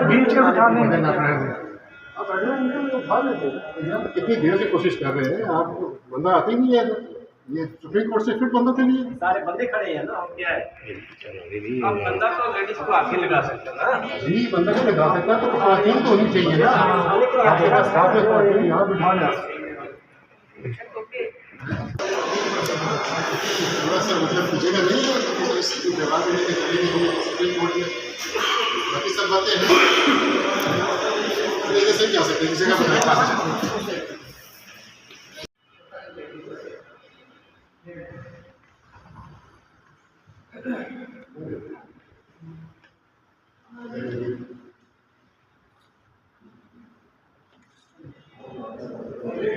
बीच में बिठा देंगे। कितनी देर से कोशिश कर रहे हैं आप, बंदा आते ही नहीं है। ये सुप्रीम कोर्ट से फिट बंदों के लिए सारे बंदे खड़े हैं ना, हम क्या है अब बंदा तो लेडीज को आगे लगा सकते हैं ना जी, बंदा को लगा सकता है तो खातून तो होनी चाहिए ना। आपके पास साथ में खातून यहाँ बिठा लें थोड़ा सा मतलब जगह नहीं है इसकी जवाब देने के लिए सुप्रीम कोर्ट में बाकी सब बातें हैं से क्या सकते हैं जगह बनाए